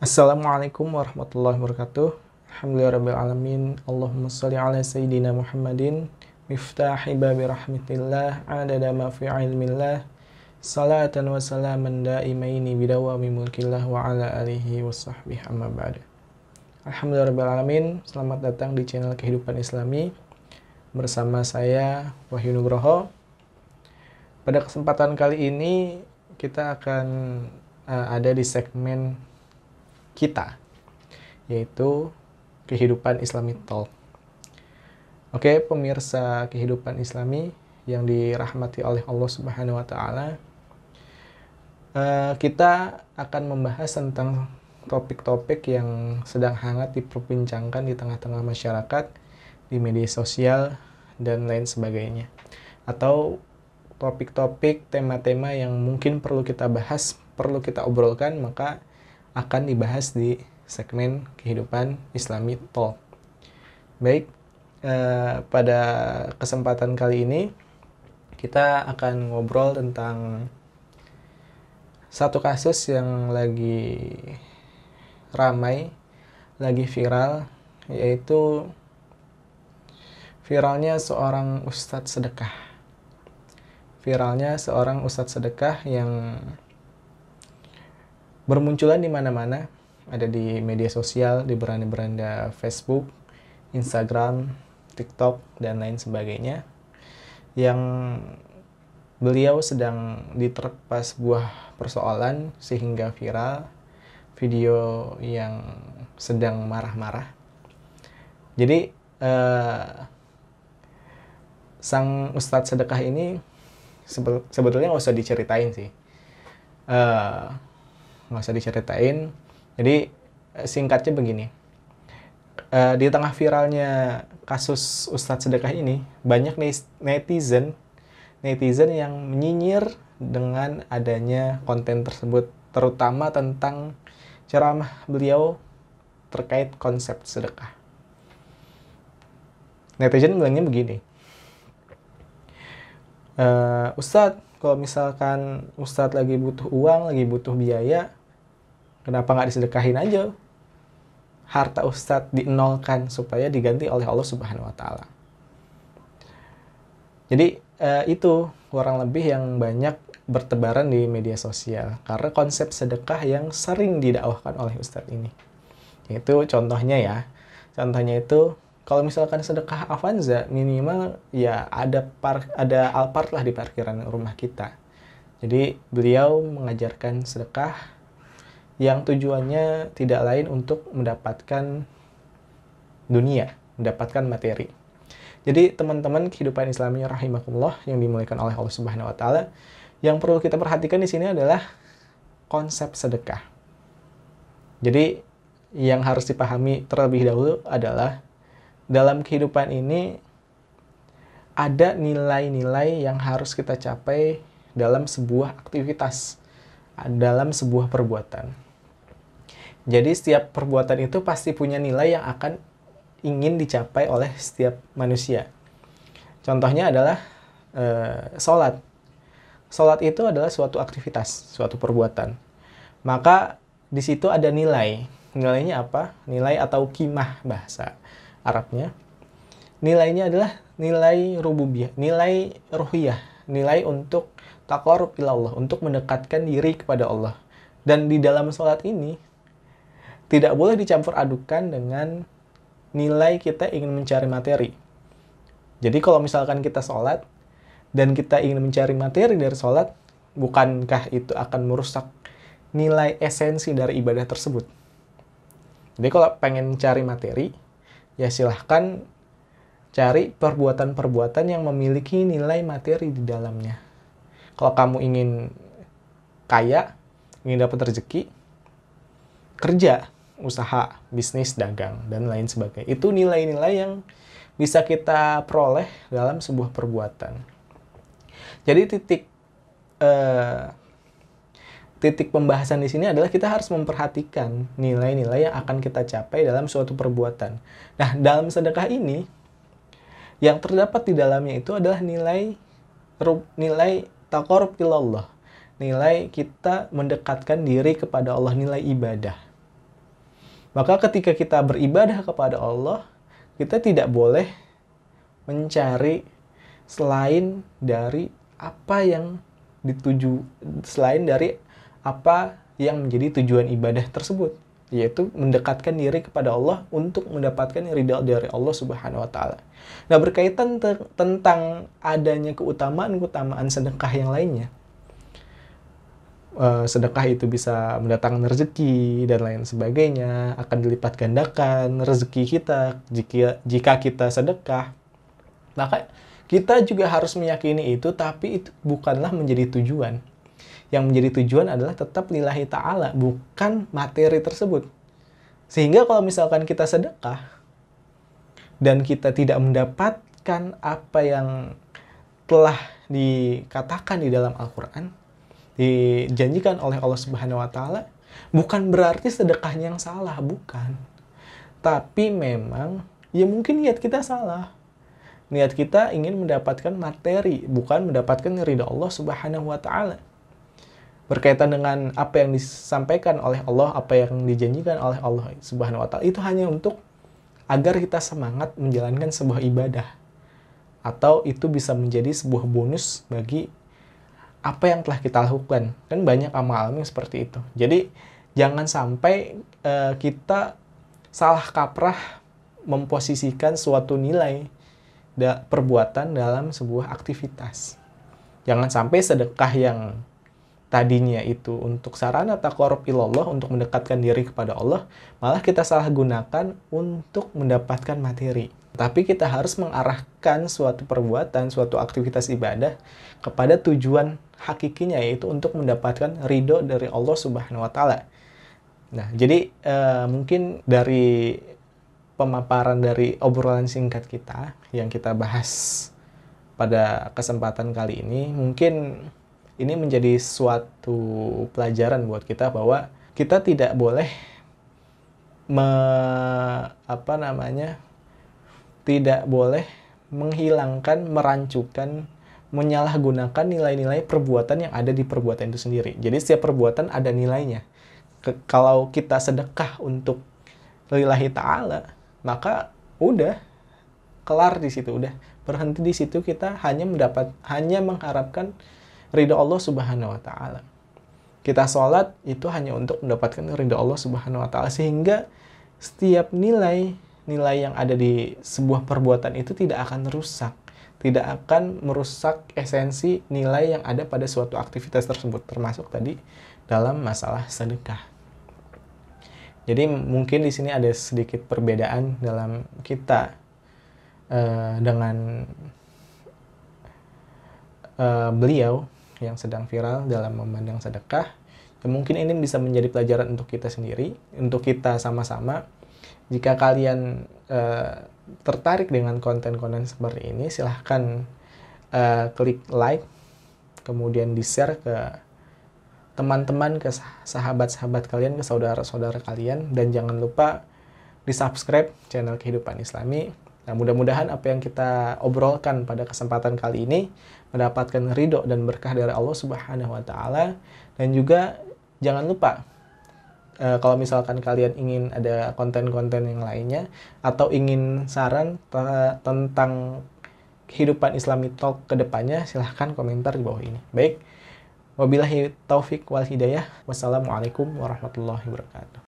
Assalamualaikum warahmatullahi wabarakatuh. Alhamdulillahirrabbilalamin. Allahumma sholli ala sayyidina Muhammadin miftahi babi rahmatillah adada ma fi ilmillah salatan wa salaman daimaini bidawami mulkillah wa ala alihi wa sahbihi amma ba'da. Alhamdulillahirrabbilalamin. Selamat datang di channel Kehidupan Islami bersama saya Wahyu Nugroho. Pada kesempatan kali ini kita akan ada di segmen kita, yaitu Kehidupan Islami Talk. Oke, pemirsa Kehidupan Islami yang dirahmati oleh Allah Subhanahu wa Ta'ala, kita akan membahas tentang topik-topik yang sedang hangat diperbincangkan di tengah-tengah masyarakat, di media sosial, dan lain sebagainya. Atau topik-topik, tema-tema yang mungkin perlu kita bahas, perlu kita obrolkan, maka akan dibahas di segmen Kehidupan Islami Talk. Baik, pada kesempatan kali ini kita akan ngobrol tentang satu kasus yang lagi ramai, lagi viral, yaitu viralnya seorang ustadz sedekah. Viralnya seorang ustadz sedekah yang bermunculan di mana-mana, ada di media sosial, di beranda-beranda Facebook, Instagram, TikTok, dan lain sebagainya, yang beliau sedang diterpa sebuah persoalan sehingga viral video yang sedang marah-marah. Jadi sang ustadz sedekah ini sebetulnya nggak usah diceritain sih. Nggak usah diceritain. Jadi singkatnya begini, di tengah viralnya kasus ustadz sedekah ini, banyak netizen yang menyinyir dengan adanya konten tersebut, terutama tentang ceramah beliau terkait konsep sedekah. Netizen bilangnya begini, Ustadz, kalau misalkan Ustadz lagi butuh uang, lagi butuh biaya, kenapa nggak disedekahin aja? Harta Ustadz dinolkan supaya diganti oleh Allah Subhanahu wa Ta'ala. Jadi itu kurang lebih yang banyak bertebaran di media sosial karena konsep sedekah yang sering didakwahkan oleh Ustadz ini. Itu contohnya itu kalau misalkan sedekah Avanza, minimal ya ada Alphard lah di parkiran rumah kita. Jadi beliau mengajarkan sedekah yang tujuannya tidak lain untuk mendapatkan dunia, mendapatkan materi. Jadi teman-teman Kehidupan Islami rahimakumullah yang dimuliakan oleh Allah Subhanahu wa Ta'ala, yang perlu kita perhatikan di sini adalah konsep sedekah. Jadi yang harus dipahami terlebih dahulu adalah dalam kehidupan ini ada nilai-nilai yang harus kita capai dalam sebuah aktivitas, dalam sebuah perbuatan. Jadi setiap perbuatan itu pasti punya nilai yang akan ingin dicapai oleh setiap manusia. Contohnya adalah sholat. Sholat itu adalah suatu aktivitas, suatu perbuatan. Maka di situ ada nilai. Nilainya apa? Nilai atau qimah bahasa Arabnya. Nilainya adalah nilai rububiyah, nilai ruhiyah, nilai untuk taqarrub ilallah, untuk mendekatkan diri kepada Allah. Dan di dalam sholat ini tidak boleh dicampur adukan dengan nilai kita ingin mencari materi. Jadi kalau misalkan kita sholat dan kita ingin mencari materi dari sholat, bukankah itu akan merusak nilai esensi dari ibadah tersebut? Jadi kalau pengen mencari materi, ya silahkan cari perbuatan-perbuatan yang memiliki nilai materi di dalamnya. Kalau kamu ingin kaya, ingin dapat rezeki, kerja, usaha, bisnis, dagang, dan lain sebagainya. Itu nilai-nilai yang bisa kita peroleh dalam sebuah perbuatan. Jadi titik pembahasan di sini adalah kita harus memperhatikan nilai-nilai yang akan kita capai dalam suatu perbuatan. Nah, dalam sedekah ini, yang terdapat di dalamnya itu adalah nilai taqarrub ilallah, nilai kita mendekatkan diri kepada Allah, nilai ibadah. Maka ketika kita beribadah kepada Allah, kita tidak boleh mencari selain dari apa yang selain dari apa yang menjadi tujuan ibadah tersebut, yaitu mendekatkan diri kepada Allah untuk mendapatkan ridha dari Allah Subhanahu wa taala. Nah, berkaitan tentang adanya keutamaan-keutamaan sedekah yang lainnya. Sedekah itu bisa mendatangkan rezeki dan lain sebagainya, akan dilipat gandakan rezeki kita jika kita sedekah. Maka kita juga harus meyakini itu, tapi itu bukanlah menjadi tujuan. Yang menjadi tujuan adalah tetap lillahi ta'ala, bukan materi tersebut. Sehingga kalau misalkan kita sedekah, dan kita tidak mendapatkan apa yang telah dikatakan di dalam Al-Quran, dijanjikan oleh Allah Subhanahu wa taala, bukan berarti sedekahnya yang salah, bukan. Tapi memang ya mungkin niat kita salah. Niat kita ingin mendapatkan materi, bukan mendapatkan ridha Allah Subhanahu wa taala. Berkaitan dengan apa yang disampaikan oleh Allah, apa yang dijanjikan oleh Allah Subhanahu wa taala, itu hanya untuk agar kita semangat menjalankan sebuah ibadah. Atau itu bisa menjadi sebuah bonus bagi apa yang telah kita lakukan. Kan banyak amal yang seperti itu. Jadi jangan sampai kita salah kaprah memposisikan suatu nilai perbuatan dalam sebuah aktivitas. Jangan sampai sedekah yang tadinya itu untuk sarana taqarrub ilallah, untuk mendekatkan diri kepada Allah, malah kita salah gunakan untuk mendapatkan materi. Tapi kita harus mengarahkan suatu perbuatan, suatu aktivitas ibadah kepada tujuan hakikinya, yaitu untuk mendapatkan ridho dari Allah Subhanahu wa taala. Nah, jadi mungkin dari pemaparan dari obrolan singkat kita yang kita bahas pada kesempatan kali ini, mungkin ini menjadi suatu pelajaran buat kita bahwa kita tidak boleh tidak boleh menghilangkan, merancukan, menyalahgunakan nilai-nilai perbuatan yang ada di perbuatan itu sendiri. Jadi setiap perbuatan ada nilainya. Kalau kita sedekah untuk lillahi ta'ala, maka udah kelar di situ, udah berhenti di situ. Kita hanya mengharapkan ridha Allah Subhanahu wa taala. Kita sholat itu hanya untuk mendapatkan ridha Allah Subhanahu wa taala, sehingga setiap nilai yang ada di sebuah perbuatan itu tidak akan rusak, tidak akan merusak esensi nilai yang ada pada suatu aktivitas tersebut, termasuk tadi dalam masalah sedekah. Jadi mungkin di sini ada sedikit perbedaan dalam kita dengan beliau yang sedang viral dalam memandang sedekah. Ya, mungkin ini bisa menjadi pelajaran untuk kita sendiri, untuk kita sama-sama. Jika kalian tertarik dengan konten-konten seperti ini, silahkan klik like, kemudian di-share ke teman-teman, ke sahabat-sahabat kalian, ke saudara-saudara kalian, dan jangan lupa di-subscribe channel Kehidupan Islami. Nah, mudah-mudahan apa yang kita obrolkan pada kesempatan kali ini mendapatkan ridho dan berkah dari Allah Subhanahu wa taala. Dan juga jangan lupa kalau misalkan kalian ingin ada konten-konten yang lainnya atau ingin saran tentang Kehidupan Islami Talk ke depannya, silahkan komentar di bawah ini. Baik, wabillahi taufik wal hidayah. Wassalamualaikum warahmatullahi wabarakatuh.